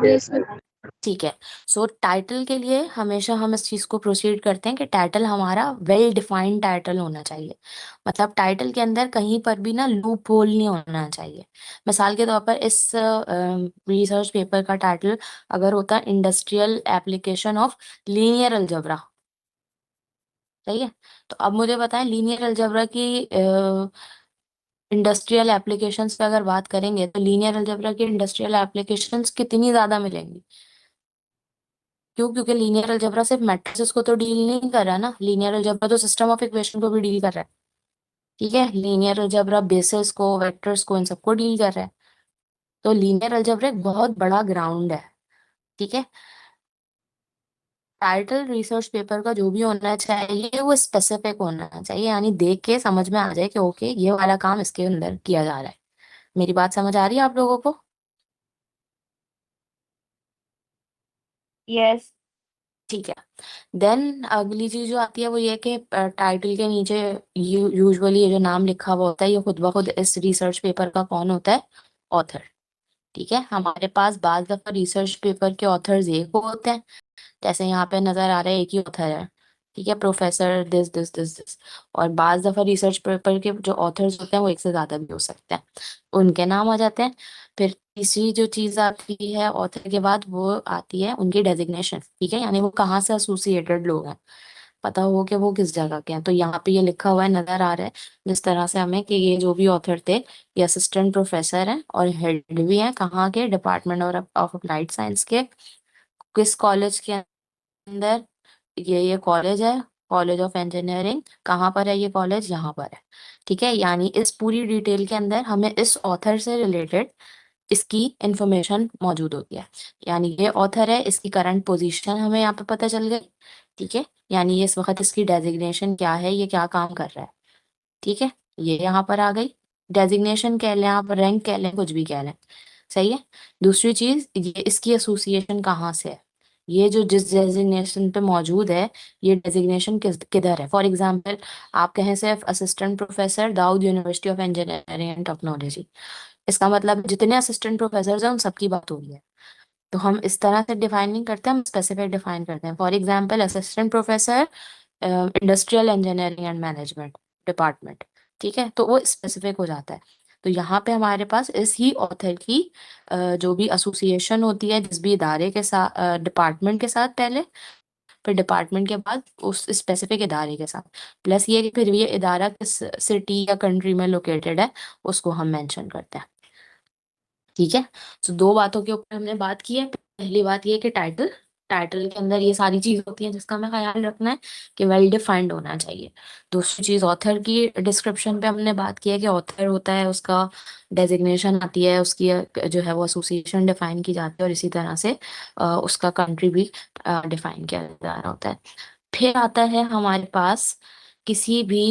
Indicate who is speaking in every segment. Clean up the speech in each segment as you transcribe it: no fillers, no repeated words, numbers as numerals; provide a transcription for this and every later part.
Speaker 1: Yes.
Speaker 2: ठीक है। सो title के लिए हमेशा हम इस चीज को प्रोसीड करते हैं कि टाइटल हमारा वेल डिफाइंड टाइटल होना चाहिए। मतलब टाइटल के अंदर कहीं पर भी ना लूप होल नहीं होना चाहिए। मिसाल के तौर पर इस रिसर्च पेपर का टाइटल अगर होता industrial application of linear algebra, सही है। तो अब मुझे बताएं लीनियर अलजेब्रा की इंडस्ट्रियल एप्लीकेशंस पे अगर बात करेंगे तो लीनियर अलजेब्रा की इंडस्ट्रियल एप्लीकेशंस कितनी ज्यादा मिलेंगी। क्यों? क्योंकि लीनियर अलजेब्रा सिर्फ मैट्रिसेस को तो डील नहीं कर रहा ना, लीनियर अलजेब्रा तो सिस्टम ऑफ इक्वेशन को भी डील कर रहा है। ठीक है, लीनियर अलजेब्रा बेसिस को, वेक्टर्स को, इन सबको डील कर रहा है। तो लीनियर अलजेब्रा एक बहुत बड़ा ग्राउंड है। ठीक है। टाइटल रिसर्च पेपर का जो भी होना चाहिए वो स्पेसिफिक होना चाहिए, यानी देख के समझ में आ जाए कि ओके ये वाला काम इसके अंदर किया जा रहा है। मेरी बात समझ आ रही है आप लोगों को?
Speaker 1: यस।
Speaker 2: ठीक है। देन अगली चीज जो आती है वो ये है कि टाइटल के नीचे यूजुअली ये जो नाम लिखा हुआ होता है ये खुद ब खुद इस रिसर्च पेपर का कौन होता है? ऑथर। ठीक है, हमारे पास बाज दफा रिसर्च पेपर के ऑथर्स एक होते हैं। जैसे यहाँ पे नजर आ रहा है एक ही ऑथर है। ठीक है, professor this this this this. और बाज दफा रिसर्च पेपर के जो ऑथर्स होते हैं वो एक से ज्यादा भी हो सकते हैं, उनके नाम आ जाते हैं। फिर तीसरी जो चीज आती है ऑथर के बाद वो आती है उनकी डेजिग्नेशन। ठीक है, यानी वो कहाँ से एसोसिएटेड लोग हैं, पता हो कि वो किस जगह के हैं। तो यहाँ पे ये लिखा हुआ है, नजर आ रहा है जिस तरह से हमें कि ये जो भी ऑथर थे ये असिस्टेंट प्रोफेसर हैं और हेड भी हैं कहाँ के? डिपार्टमेंट ऑफ अप्लाइड साइंस के। किस कॉलेज के अंदर? ये कॉलेज है, कॉलेज ऑफ इंजीनियरिंग। कहाँ पर है ये कॉलेज? यहाँ पर है। ठीक है, यानी इस पूरी डिटेल के अंदर हमें इस ऑथर से रिलेटेड इसकी इंफॉर्मेशन मौजूद होती है। यानी ये ऑथर है, इसकी करंट पोजीशन हमें यहाँ पे पता चल गई। ठीक है, यानी ये इस वक्त इसकी डेजिग्नेशन क्या है, ये क्या काम कर रहा है। ठीक है, ये यहाँ पर आ गई। डेजिग्नेशन कह लें आप, रैंक कह लें, कुछ भी कह लें, सही है। दूसरी चीज, ये इसकी एसोसिएशन कहाँ से है, ये जो जिस डेजिग्नेशन पे मौजूद है ये डेजिग्नेशन किधर है। फॉर एग्जाम्पल आप कहें सिर्फ assistant professor Dawood university of engineering and technology, इसका मतलब जितने असिस्टेंट प्रोफेसर हैं उन सबकी बात हो रही है। तो हम इस तरह से डिफाइन नहीं करते, हम स्पेसिफिक डिफाइन करते हैं। For example assistant professor industrial engineering and management department. ठीक है, तो वो स्पेसिफिक हो जाता है। तो यहाँ पे हमारे पास इस ही ऑथर की जो भी एसोसिएशन होती है जिस भी इदारे के साथ, डिपार्टमेंट के साथ पहले, फिर डिपार्टमेंट के बाद उस स्पेसिफिक इदारे के साथ, प्लस ये कि फिर ये इदारा किस सिटी या कंट्री में लोकेटेड है उसको हम मेंशन करते हैं। ठीक है, तो दो बातों के ऊपर हमने बात की है। पहली बात ये है कि टाइटल, टाइटल के अंदर ये सारी चीज होती हैं जिसका हमें ख्याल रखना है कि वेल डिफाइंड होना चाहिए। दूसरी चीज ऑथर की डिस्क्रिप्शन पे हमने बात की है कि ऑथर होता है, उसका डेजिग्नेशन आती है, उसकी जो है वो एसोसिएशन डिफाइन की जाती है, और इसी तरह से उसका कंट्री भी डिफाइन किया जा रहा होता है। फिर आता है हमारे पास किसी भी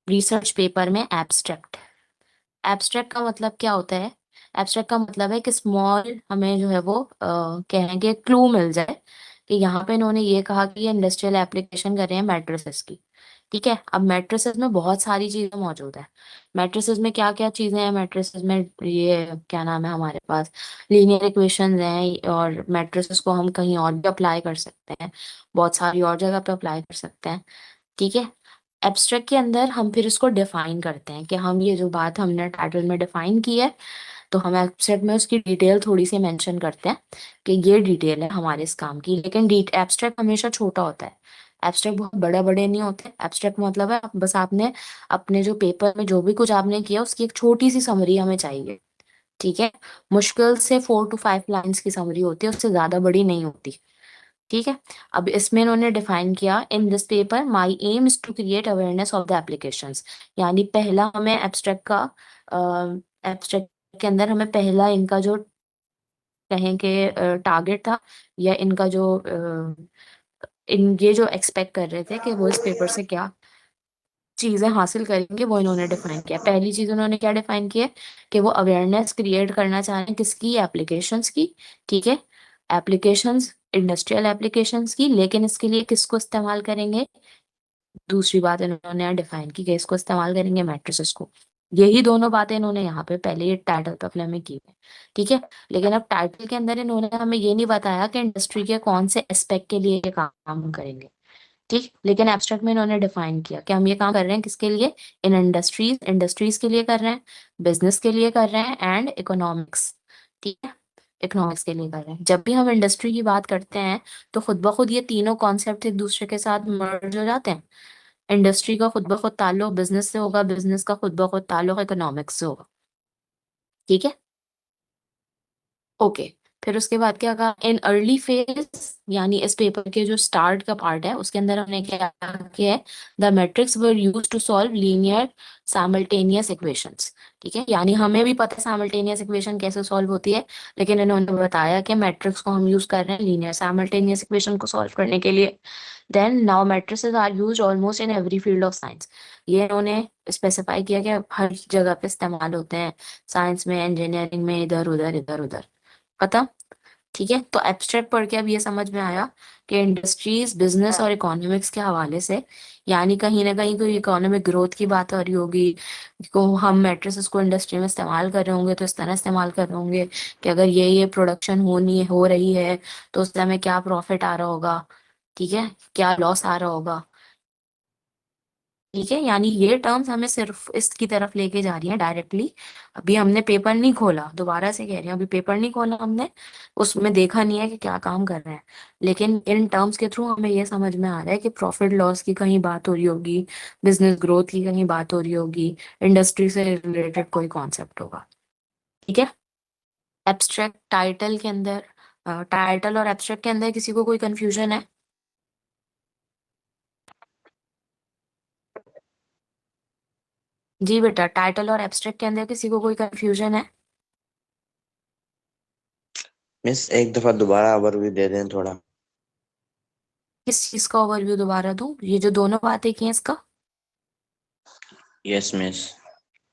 Speaker 2: रिसर्च पेपर में एब्स्ट्रैक्ट। एब्स्ट्रैक्ट का मतलब क्या होता है? एब्स्ट्रैक्ट का मतलब है कि स्मॉल हमें जो है वो कहेंगे क्लू मिल जाए कि यहाँ पे इन्होंने ये कहा कि ये इंडस्ट्रियल एप्लीकेशन कर रहे हैं मैट्रिसेस की। ठीक है, अब मैट्रिसेस में बहुत सारी चीजें मौजूद है। मैट्रिसेस में क्या क्या चीजें हैं? मैट्रिसेस में ये क्या नाम है हमारे पास, लीनियर इक्वेशंस हैं, और मैट्रिसेस को हम कहीं और भी अप्लाई कर सकते हैं, बहुत सारी और जगह पे अप्लाई कर सकते हैं। ठीक है, एब्स्ट्रैक्ट के अंदर हम फिर इसको डिफाइन करते हैं कि हम ये जो बात हमने टाइटल में डिफाइन की है, तो हम एब्स्ट्रैक्ट में उसकी डिटेल थोड़ी सी मेंशन करते हैं कि ये डिटेल है हमारे इस काम की। लेकिन एब्स्ट्रैक्ट हमेशा छोटा होता है, एब्स्ट्रैक्ट बहुत बड़े बड़े नहीं होते। एब्स्ट्रैक्ट मतलब है बस आपने अपने जो पेपर में जो भी कुछ आपने किया उसकी एक छोटी सी समरी हमें चाहिए। ठीक है, मुश्किल से 4 to 5 लाइन्स की समरी होती है, उससे ज्यादा बड़ी नहीं होती। ठीक है, अब इसमें इन्होंने डिफाइन किया in this paper my aim is to create awareness of the applications. यानी पहला हमें एब्स्ट्रैक्ट का, एब्स्ट्रैक्ट के अंदर हमें पहला इनका जो कहें कि टारगेट था, या इनका जो इन ये जो एक्सपेक्ट कर रहे थे कि वो इस पेपर से क्या चीजें हासिल करेंगे, वो इन्होंने डिफाइन किया। पहली चीज उन्होंने क्या डिफाइन किया कि वो अवेयरनेस क्रिएट करना चाह रहे हैं किसकी? एप्लीकेशंस की। ठीक है, एप्लीकेशंस, इंडस्ट्रियल एप्लीकेशंस की, लेकिन इसके लिए किसको इस्तेमाल करेंगे? दूसरी बात इन्होंने डिफाइन की कि इसको इस्तेमाल करेंगे मैट्रिसेस को। यही दोनों बातें इन्होंने यहाँ पे पहले ही टाइटल पे अपने में की है। ठीक है। लेकिन अब टाइटल के अंदर इन्होंने हमें ये नहीं बताया कि इंडस्ट्री के कौन से एस्पेक्ट के लिए ये काम करेंगे। ठीक। लेकिन एब्स्ट्रैक्ट में इन्होंने डिफाइन किया कि हम ये काम कर रहे हैं किसके लिए, इन इंडस्ट्रीज, इंडस्ट्रीज के लिए कर रहे हैं, बिजनेस के लिए कर रहे हैं, एंड इकोनॉमिक्स। ठीक है। इकोनॉमिक्स के लिए कर रहे हैं। जब भी हम इंडस्ट्री की बात करते हैं तो खुद ब खुद ये तीनों कॉन्सेप्ट एक दूसरे के साथ मर्ज हो जाते हैं। इंडस्ट्री का खुद ब खुद ताल्लुक बिजनेस से होगा, बिजनेस का खुद ब खुद ताल्लुक इकोनॉमिक्स से होगा। ठीक है। ओके। फिर उसके बाद क्या कहा, इन अर्ली फेज, यानी इस पेपर के जो स्टार्ट का पार्ट है उसके अंदर हमने क्या किया है, the matrix were use to solve linear simultaneous equations. ठीक है। यानी हमें भी पता है साइमल्टेनियस इक्वेशन कैसे सॉल्व होती है, लेकिन इन्होंने बताया कि मैट्रिक्स को हम यूज कर रहे हैं लीनियर साइमल्टेनियस इक्वेशन को सॉल्व करने के लिए। Then now matrices are used almost in every field of science. ये इन्होंने स्पेसिफाई किया कि हर जगह पे इस्तेमाल होते हैं, साइंस में, इंजीनियरिंग में, इधर उधर इधर उधर। पता। ठीक है। तो एब्स्ट्रैक्ट पढ़ के अब ये समझ में आया कि इंडस्ट्रीज, बिजनेस और इकोनॉमिक्स के हवाले से, यानी कहीं ना कहीं कोई इकोनॉमिक ग्रोथ की बात हो रही होगी, को हम मैट्रिसेस को इंडस्ट्री में इस्तेमाल कर रहे होंगे तो इस तरह इस्तेमाल कर रहे होंगे कि अगर ये प्रोडक्शन होनी हो रही है तो उस समय क्या प्रॉफिट आ रहा होगा, ठीक है, क्या लॉस आ रहा होगा। ठीक है। यानी ये टर्म्स हमें सिर्फ इसकी तरफ लेके जा रही हैं डायरेक्टली। अभी हमने पेपर नहीं खोला, दोबारा से कह रही हूँ, अभी पेपर नहीं खोला हमने, उसमें देखा नहीं है कि क्या काम कर रहे हैं। लेकिन इन टर्म्स के थ्रू हमें ये समझ में आ रहा है कि प्रॉफिट लॉस की कहीं बात हो रही होगी, बिजनेस ग्रोथ की कहीं बात हो रही होगी, इंडस्ट्री से रिलेटेड कोई कॉन्सेप्ट होगा। ठीक है। एब्स्ट्रैक्ट टाइटल के अंदर, टाइटल और एब्स्ट्रैक्ट के अंदर किसी को कोई कंफ्यूजन है? जी बेटा, टाइटल और एब्स्ट्रैक्ट के अंदर किसी को कोई कंफ्यूजन है?
Speaker 1: मिस एक दफा दोबारा ओवरव्यू दे दें थोड़ा।
Speaker 2: किस चीज का ओवरव्यू दोबारा दूं, ये जो दोनों बातें की हैं इसका?
Speaker 1: Yes miss.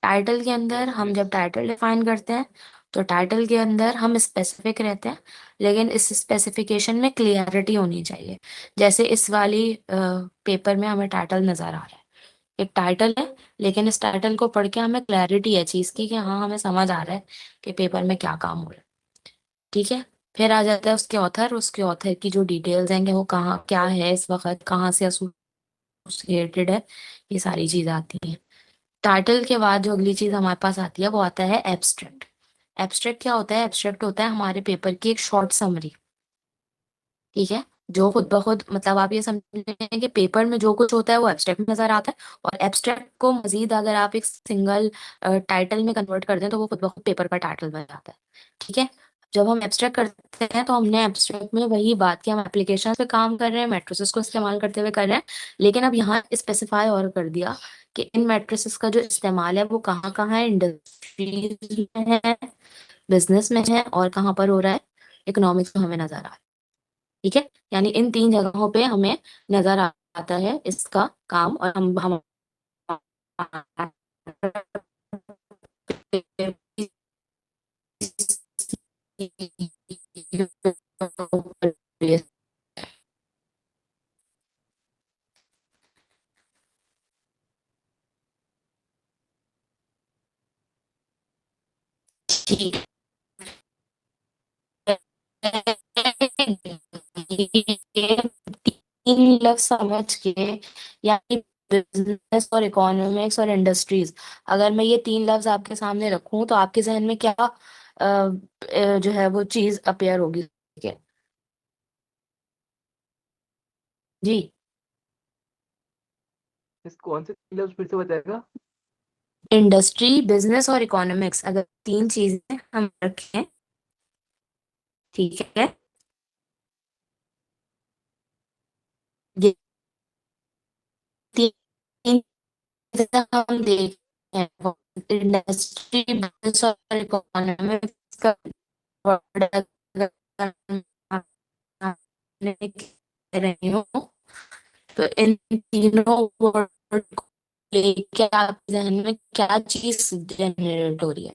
Speaker 2: टाइटल के अंदर हम जब टाइटल डिफाइन करते हैं तो टाइटल के अंदर हम स्पेसिफिक रहते हैं, लेकिन इस स्पेसिफिकेशन में क्लियरिटी होनी चाहिए। जैसे इस वाली पेपर में हमें टाइटल नजर आ रहा है, एक टाइटल है, लेकिन इस टाइटल को पढ़ के हमें क्लैरिटी है चीज की कि हाँ हमें समझ आ रहा है कि पेपर में क्या काम हो रहा है। ठीक है। फिर आ जाता है उसके ऑथर, उसके ऑथर की जो डिटेल्स हैं कि वो कहाँ क्या है इस वक्त, कहाँ से एसोसिएटेड है, ये सारी चीजें आती हैं। टाइटल के बाद जो अगली चीज हमारे पास आती है वो आता है एब्स्ट्रैक्ट। एब्स्ट्रैक्ट क्या होता है? एब्स्ट्रैक्ट होता है हमारे पेपर की एक शॉर्ट समरी। ठीक है। जो खुद ब खुद, मतलब आप ये समझें कि पेपर में जो कुछ होता है वो एब्स्ट्रैक्ट में नजर आता है, और एब्स्ट्रैक्ट को मजीद अगर आप एक सिंगल टाइटल में कन्वर्ट कर दें तो वो खुद ब खुद पेपर का टाइटल बन जाता है। ठीक है। जब हम एब्स्ट्रैक्ट करते हैं तो हमने एब्स्ट्रैक्ट में वही बात की, हम एप्लीकेशन पे काम कर रहे हैं, मैट्रिसेस को इस्तेमाल करते हुए कर रहे हैं, लेकिन अब यहाँ स्पेसिफाई और कर दिया कि इन मैट्रिसेस का जो इस्तेमाल है वो कहाँ कहाँ है, इंडस्ट्रीज में है, बिजनेस में है, और कहाँ पर हो रहा है, इकोनॉमिक्स में हमें नजर आ रहा है। ठीक है। यानी इन तीन जगहों पे हमें नजर आता है इसका काम, और हम ठीक है। तीन लफ्ज समझ के, यानी बिजनेस और इकोनॉमिक्स और इंडस्ट्रीज, अगर मैं ये तीन लफ्ज आपके सामने रखूं तो आपके जहन में क्या जो है वो चीज अपेयर होगी? ठीक है। जी।
Speaker 3: इस कौन से लफ्ज फिर से बताएगा?
Speaker 2: इंडस्ट्री, बिजनेस और इकोनॉमिक्स, अगर तीन चीजें हम रखें, ठीक है, ये तीन चीजें हम देखें, इंडस्ट्री, बिजनेस और इकोनॉमिक्स का word अगर मैं कह रही हूँ तो इन तीनों वर्ड को लेके आपके जहन में क्या चीज जनरेट हो रही है?